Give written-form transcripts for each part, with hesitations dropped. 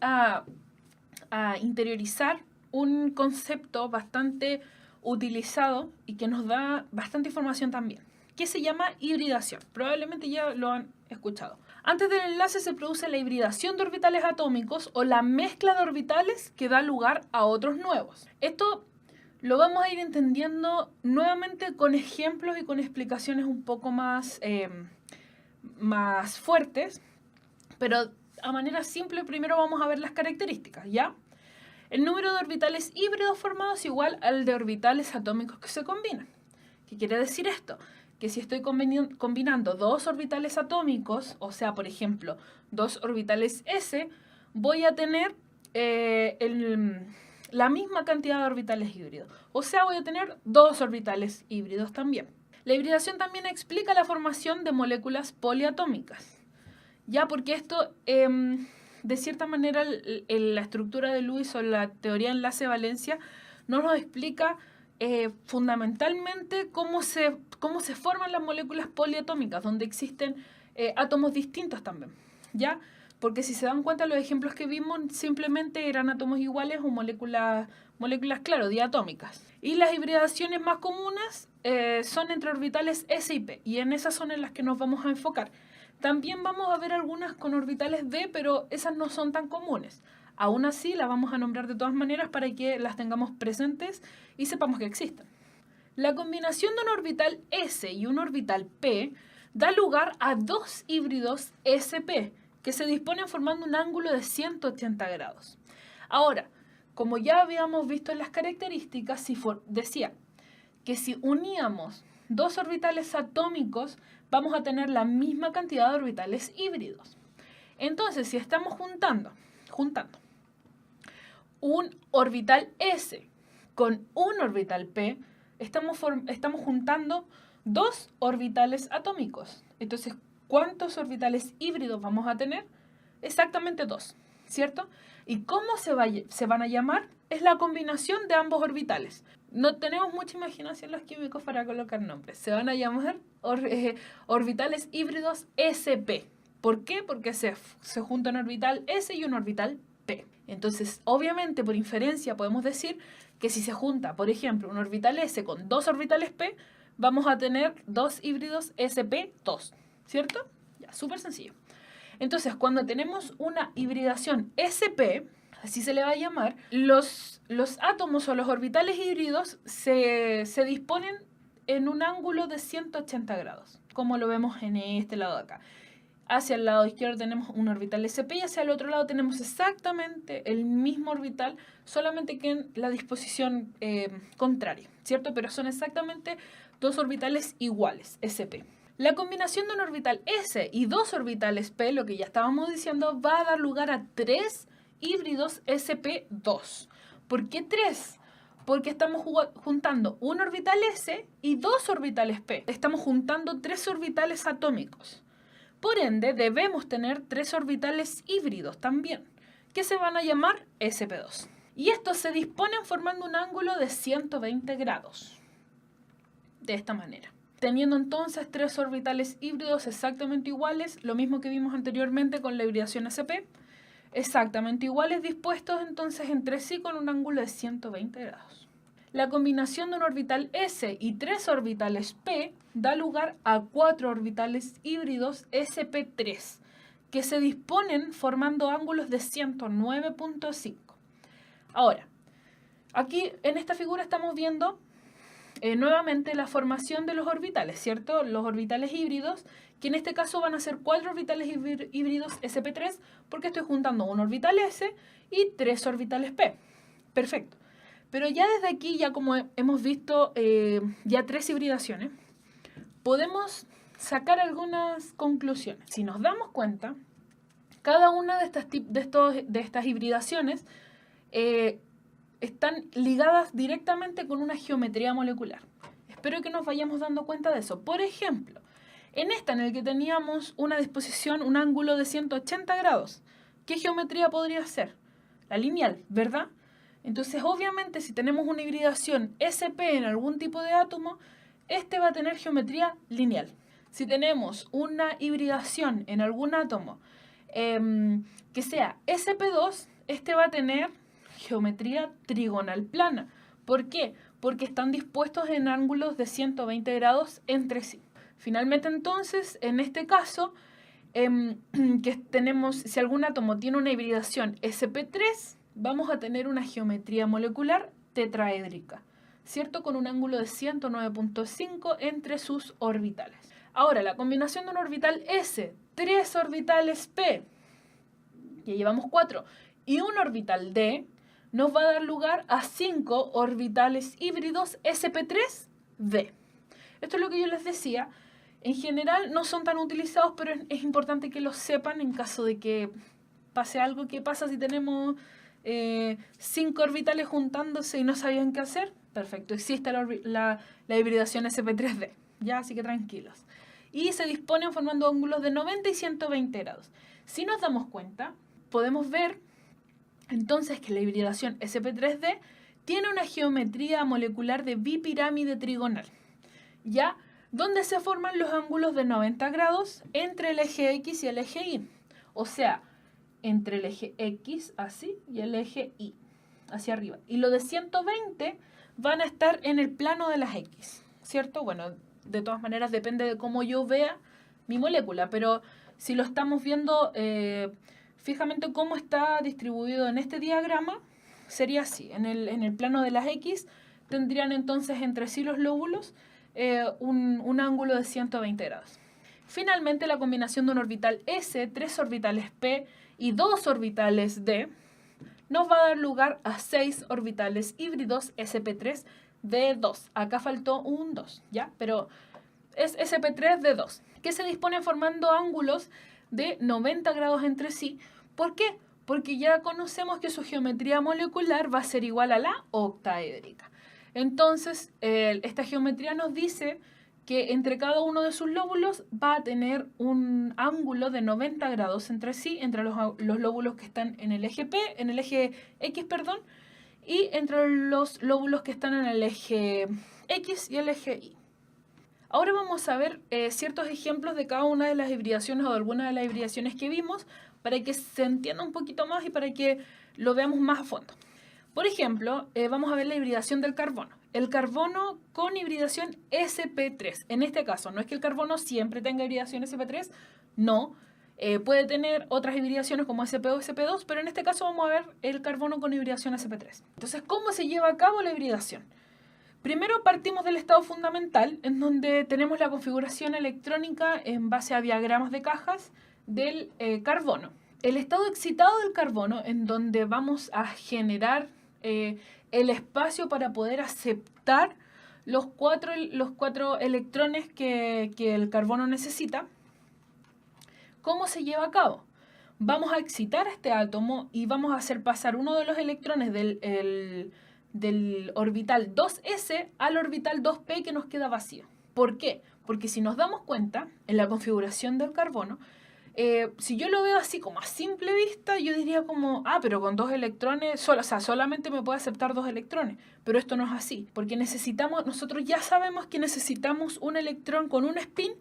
a interiorizar un concepto bastante utilizado y que nos da bastante información también, que se llama hibridación. Probablemente ya lo han escuchado. Antes del enlace se produce la hibridación de orbitales atómicos o la mezcla de orbitales que da lugar a otros nuevos. Esto lo vamos a ir entendiendo nuevamente con ejemplos y con explicaciones un poco más fuertes, pero a manera simple primero vamos a ver las características, ¿ya? El número de orbitales híbridos formados es igual al de orbitales atómicos que se combinan. ¿Qué quiere decir esto? Que si estoy combinando dos orbitales atómicos, o sea, por ejemplo, dos orbitales S, voy a tener la misma cantidad de orbitales híbridos. O sea, voy a tener dos orbitales híbridos también. La hibridación también explica la formación de moléculas poliatómicas. Ya, porque esto, de cierta manera, la estructura de Lewis o la teoría de enlace-valencia nos explica fundamentalmente cómo se forman las moléculas poliatómicas, donde existen átomos distintos también, ¿ya? Porque si se dan cuenta, los ejemplos que vimos simplemente eran átomos iguales o moléculas, claro, diatómicas. Y las hibridaciones más comunes son entre orbitales S y P, y en esas son en las que nos vamos a enfocar. También vamos a ver algunas con orbitales d, pero esas no son tan comunes. Aún así, las vamos a nombrar de todas maneras para que las tengamos presentes y sepamos que existen. La combinación de un orbital S y un orbital P da lugar a dos híbridos SP, que se disponen formando un ángulo de 180 grados. Ahora, como ya habíamos visto en las características, decía que si uníamos dos orbitales atómicos, vamos a tener la misma cantidad de orbitales híbridos. Entonces, si estamos juntando un orbital S con un orbital P, estamos juntando dos orbitales atómicos. Entonces, ¿cuántos orbitales híbridos vamos a tener? Exactamente dos, ¿cierto? ¿Y cómo se van a llamar? Es la combinación de ambos orbitales. No tenemos mucha imaginación los químicos para colocar nombres. Se van a llamar orbitales híbridos SP. ¿Por qué? Porque se junta un orbital S y un orbital P. Entonces, obviamente, por inferencia, podemos decir que si se junta, por ejemplo, un orbital S con dos orbitales P, vamos a tener dos híbridos SP2, ¿cierto? Ya, súper sencillo. Entonces, cuando tenemos una hibridación SP, así se le va a llamar, los átomos o los orbitales híbridos se disponen en un ángulo de 180 grados, como lo vemos en este lado de acá. Hacia el lado izquierdo tenemos un orbital SP y hacia el otro lado tenemos exactamente el mismo orbital, solamente que en la disposición contraria, ¿cierto? Pero son exactamente dos orbitales iguales, SP. La combinación de un orbital S y dos orbitales P, lo que ya estábamos diciendo, va a dar lugar a tres híbridos SP2. ¿Por qué tres? Porque estamos juntando un orbital S y dos orbitales P. Estamos juntando tres orbitales atómicos. Por ende, debemos tener tres orbitales híbridos también, que se van a llamar SP2. Y estos se disponen formando un ángulo de 120 grados. De esta manera. Teniendo entonces tres orbitales híbridos exactamente iguales, lo mismo que vimos anteriormente con la hibridación SP, exactamente iguales, dispuestos entonces entre sí con un ángulo de 120 grados. La combinación de un orbital S y tres orbitales P da lugar a cuatro orbitales híbridos SP3, que se disponen formando ángulos de 109.5. Ahora, aquí en esta figura estamos viendo nuevamente la formación de los orbitales, ¿cierto? Los orbitales híbridos, que en este caso van a ser cuatro orbitales híbridos SP3, porque estoy juntando un orbital S y tres orbitales P. Perfecto. Pero ya desde aquí, ya como hemos visto ya tres hibridaciones, podemos sacar algunas conclusiones. Si nos damos cuenta, cada una de estas hibridaciones están ligadas directamente con una geometría molecular. Espero que nos vayamos dando cuenta de eso. Por ejemplo, en esta en el que teníamos una disposición, un ángulo de 180 grados, ¿qué geometría podría ser? La lineal, ¿verdad? Entonces, obviamente, si tenemos una hibridación SP en algún tipo de átomo, este va a tener geometría lineal. Si tenemos una hibridación en algún átomo que sea sp2, este va a tener geometría trigonal plana. ¿Por qué? Porque están dispuestos en ángulos de 120 grados entre sí. Finalmente, entonces, en este caso, que tenemos, si algún átomo tiene una hibridación sp3, vamos a tener una geometría molecular tetraédrica, ¿cierto? Con un ángulo de 109.5 entre sus orbitales. Ahora, la combinación de un orbital S, 3 orbitales P, ya llevamos 4, y un orbital D, nos va a dar lugar a 5 orbitales híbridos sp3d. Esto es lo que yo les decía. En general no son tan utilizados, pero es importante que lo sepan en caso de que pase algo. ¿Qué pasa si tenemos 5 orbitales juntándose y no sabían qué hacer? Perfecto, existe la hibridación sp3d, ya, así que tranquilos. Y se disponen formando ángulos de 90 y 120 grados. Si nos damos cuenta, podemos ver entonces que la hibridación sp3d tiene una geometría molecular de bipirámide trigonal, ¿ya? Donde se forman los ángulos de 90 grados entre el eje X y el eje Y. O sea, entre el eje X, así, y el eje Y, hacia arriba. Y los de 120 van a estar en el plano de las X, ¿cierto? Bueno, de todas maneras depende de cómo yo vea mi molécula, pero si lo estamos viendo fijamente cómo está distribuido en este diagrama, sería así. En el plano de las X tendrían entonces entre sí los lóbulos un ángulo de 120 grados. Finalmente, la combinación de un orbital S, 3 orbitales P y 2 orbitales D nos va a dar lugar a 6 orbitales híbridos sp3d2. Acá faltó un 2, ¿ya? Pero es sp3d2, que se disponen formando ángulos de 90 grados entre sí. ¿Por qué? Porque ya conocemos que su geometría molecular va a ser igual a la octaédrica. Entonces, esta geometría nos dice que entre cada uno de sus lóbulos va a tener un ángulo de 90 grados entre sí, entre los lóbulos que están en el eje P, en el eje X, perdón, y entre los lóbulos que están en el eje X y el eje Y. Ahora vamos a ver ciertos ejemplos de cada una de las hibridaciones o de algunas de las hibridaciones que vimos para que se entienda un poquito más y para que lo veamos más a fondo. Por ejemplo, vamos a ver la hibridación del carbono. El carbono con hibridación sp3. En este caso, no es que el carbono siempre tenga hibridación sp3, no. Puede tener otras hibridaciones como sp o sp2, pero en este caso vamos a ver el carbono con hibridación sp3. Entonces, ¿cómo se lleva a cabo la hibridación? Primero partimos del estado fundamental, en donde tenemos la configuración electrónica en base a diagramas de cajas del carbono. El estado excitado del carbono, en donde vamos a generar el espacio para poder aceptar los cuatro electrones que el carbono necesita. ¿Cómo se lleva a cabo? Vamos a excitar este átomo y vamos a hacer pasar uno de los electrones del orbital 2s al orbital 2p que nos queda vacío. ¿Por qué? Porque si nos damos cuenta, en la configuración del carbono, si yo lo veo así como a simple vista, yo diría como, pero con 2 electrones, solamente me puede aceptar 2 electrones. Pero esto no es así, porque nosotros ya sabemos que necesitamos un electrón con un spin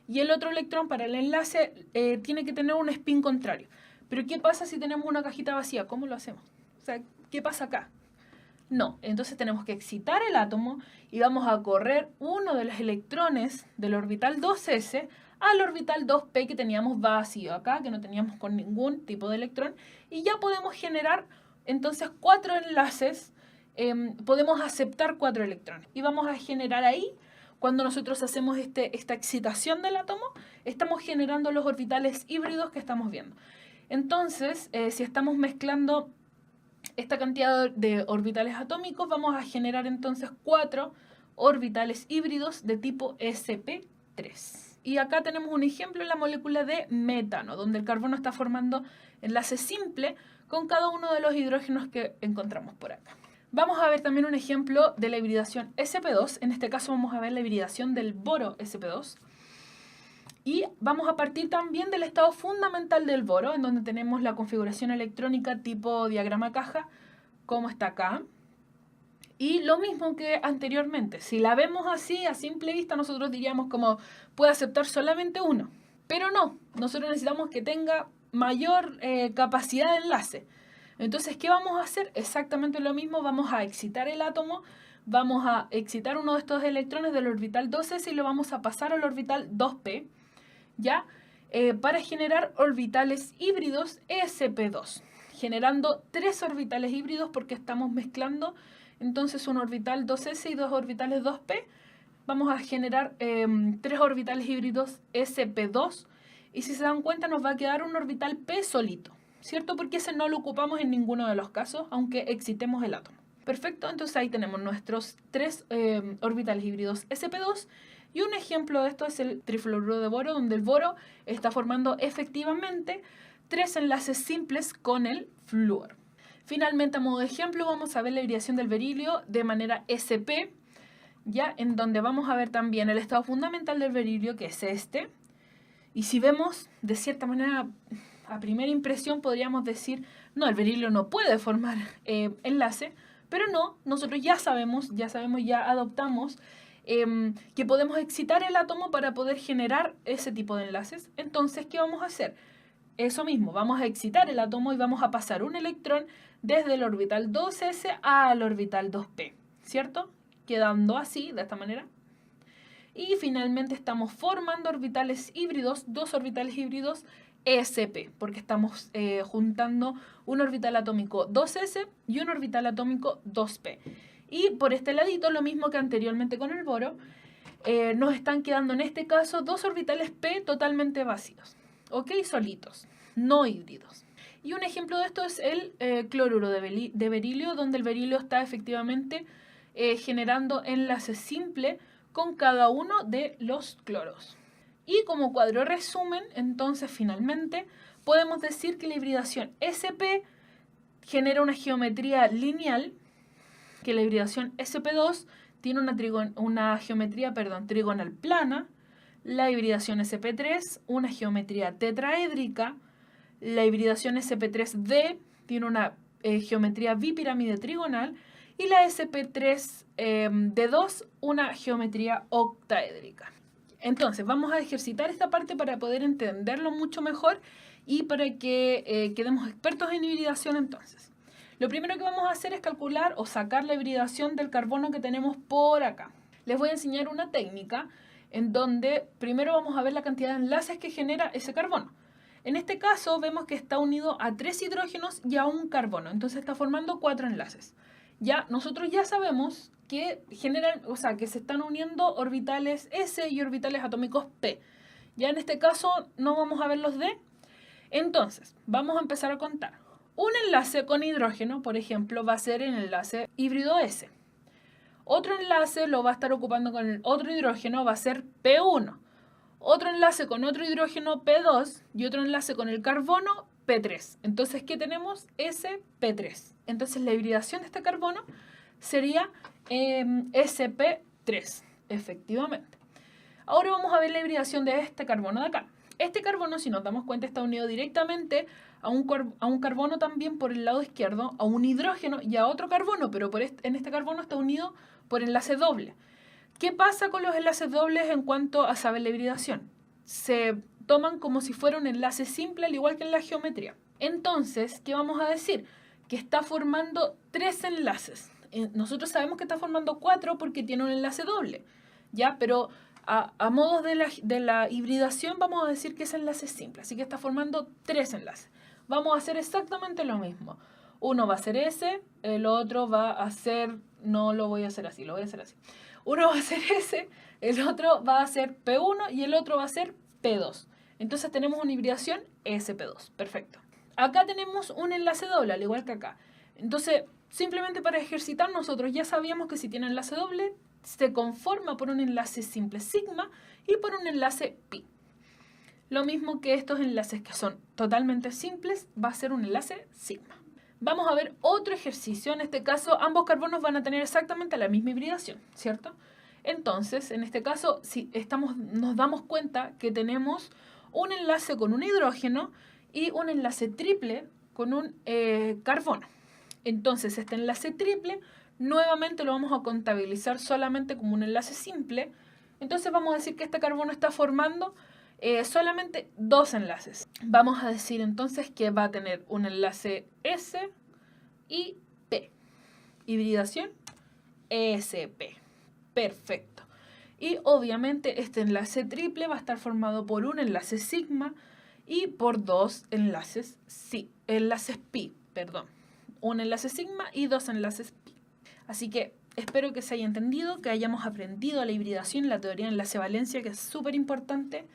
y el otro electrón para el enlace tiene que tener un spin contrario. Pero ¿qué pasa si tenemos una cajita vacía? ¿Cómo lo hacemos? O sea, ¿qué pasa acá? No, entonces tenemos que excitar el átomo y vamos a correr uno de los electrones del orbital 2s al orbital 2p que teníamos vacío acá, que no teníamos con ningún tipo de electrón, y ya podemos generar entonces 4 enlaces, podemos aceptar 4 electrones. Y vamos a generar ahí, cuando nosotros hacemos esta excitación del átomo, estamos generando los orbitales híbridos que estamos viendo. Entonces, si estamos mezclando esta cantidad de orbitales atómicos, vamos a generar entonces 4 orbitales híbridos de tipo sp3. Y acá tenemos un ejemplo en la molécula de metano, donde el carbono está formando enlace simple con cada uno de los hidrógenos que encontramos por acá. Vamos a ver también un ejemplo de la hibridación sp2. En este caso vamos a ver la hibridación del boro sp2. Y vamos a partir también del estado fundamental del boro, en donde tenemos la configuración electrónica tipo diagrama caja, como está acá. Y lo mismo que anteriormente, si la vemos así, a simple vista, nosotros diríamos como puede aceptar solamente uno. Pero no, nosotros necesitamos que tenga mayor capacidad de enlace. Entonces, ¿qué vamos a hacer? Exactamente lo mismo, vamos a excitar el átomo, vamos a excitar uno de estos electrones del orbital 2s y lo vamos a pasar al orbital 2p, ¿ya? Para generar orbitales híbridos sp2, generando 3 orbitales híbridos porque estamos mezclando entonces un orbital 2s y 2 orbitales 2p. Vamos a generar 3 orbitales híbridos sp2 y si se dan cuenta nos va a quedar un orbital p solito, ¿cierto? Porque ese no lo ocupamos en ninguno de los casos, aunque excitemos el átomo. Perfecto, entonces ahí tenemos nuestros 3 orbitales híbridos sp2 y un ejemplo de esto es el trifluoruro de boro, donde el boro está formando efectivamente 3 enlaces simples con el flúor. Finalmente, a modo de ejemplo, vamos a ver la hibridación del berilio de manera sp, ya en donde vamos a ver también el estado fundamental del berilio, que es este. Y si vemos, de cierta manera, a primera impresión podríamos decir, no, el berilio no puede formar enlace, pero no, nosotros ya sabemos, ya adoptamos que podemos excitar el átomo para poder generar ese tipo de enlaces. Entonces, ¿qué vamos a hacer? Eso mismo, vamos a excitar el átomo y vamos a pasar un electrón desde el orbital 2s al orbital 2p, ¿cierto? Quedando así, de esta manera. Y finalmente estamos formando orbitales híbridos, 2 orbitales híbridos sp, porque estamos juntando un orbital atómico 2s y un orbital atómico 2p. Y por este ladito, lo mismo que anteriormente con el boro, nos están quedando en este caso 2 orbitales p totalmente vacíos, ¿ok? Solitos, no híbridos. Y un ejemplo de esto es el cloruro de berilio, donde el berilio está efectivamente generando enlace simple con cada uno de los cloros. Y como cuadro resumen, entonces finalmente podemos decir que la hibridación sp genera una geometría lineal, que la hibridación sp2 tiene una geometría trigonal plana, la hibridación sp3 una geometría tetraédrica, la hibridación sp3d tiene una geometría bipirámide trigonal y la sp3d2 una geometría octaédrica. Entonces vamos a ejercitar esta parte para poder entenderlo mucho mejor y para que quedemos expertos en hibridación entonces. Lo primero que vamos a hacer es calcular o sacar la hibridación del carbono que tenemos por acá. Les voy a enseñar una técnica en donde primero vamos a ver la cantidad de enlaces que genera ese carbono. En este caso vemos que está unido a 3 hidrógenos y a un carbono, entonces está formando 4 enlaces. Ya, nosotros ya sabemos que generan, o sea, que se están uniendo orbitales S y orbitales atómicos P. Ya en este caso no vamos a ver los D. Entonces, vamos a empezar a contar. Un enlace con hidrógeno, por ejemplo, va a ser el enlace híbrido S. Otro enlace lo va a estar ocupando con el otro hidrógeno, va a ser P1. Otro enlace con otro hidrógeno P2 y otro enlace con el carbono P3. Entonces, ¿qué tenemos? sp3. Entonces, la hibridación de este carbono sería sp3, efectivamente. Ahora vamos a ver la hibridación de este carbono de acá. Este carbono, si nos damos cuenta, está unido directamente a un carbono también por el lado izquierdo, a un hidrógeno y a otro carbono, pero en este carbono está unido por enlace doble. ¿Qué pasa con los enlaces dobles en cuanto a saber la hibridación? Se toman como si fuera un enlace simple, al igual que en la geometría. Entonces, ¿qué vamos a decir? Que está formando 3 enlaces. Nosotros sabemos que está formando 4 porque tiene un enlace doble, ¿ya? Pero a modo de la hibridación vamos a decir que es enlace simple, así que está formando 3 enlaces. Vamos a hacer exactamente lo mismo. Uno va a ser S, el otro va a ser... No lo voy a hacer así, lo voy a hacer así. Uno va a ser S, el otro va a ser P1 y el otro va a ser P2. Entonces tenemos una hibridación sp2. Perfecto. Acá tenemos un enlace doble, al igual que acá. Entonces, simplemente para ejercitar, nosotros ya sabíamos que si tiene enlace doble, se conforma por un enlace simple sigma y por un enlace pi. Lo mismo que estos enlaces que son totalmente simples, va a ser un enlace sigma. Vamos a ver otro ejercicio. En este caso, ambos carbonos van a tener exactamente la misma hibridación, ¿cierto? Entonces, en este caso, si nos damos cuenta que tenemos un enlace con un hidrógeno y un enlace triple con un carbono. Entonces, este enlace triple nuevamente lo vamos a contabilizar solamente como un enlace simple. Entonces, vamos a decir que este carbono está formando solamente 2 enlaces. Vamos a decir entonces que va a tener un enlace S y P. Hibridación ESP. Perfecto. Y obviamente este enlace triple va a estar formado por un enlace sigma y por 2 enlaces pi, perdón. Un enlace sigma y 2 enlaces pi. Así que espero que se haya entendido, que hayamos aprendido la hibridación, la teoría de enlace-valencia, que es súper importante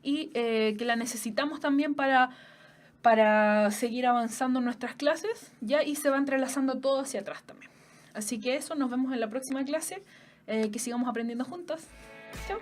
y que la necesitamos también para seguir avanzando en nuestras clases, ¿ya? Y se va entrelazando todo hacia atrás también. Así que eso, nos vemos en la próxima clase, que sigamos aprendiendo juntas. Chao.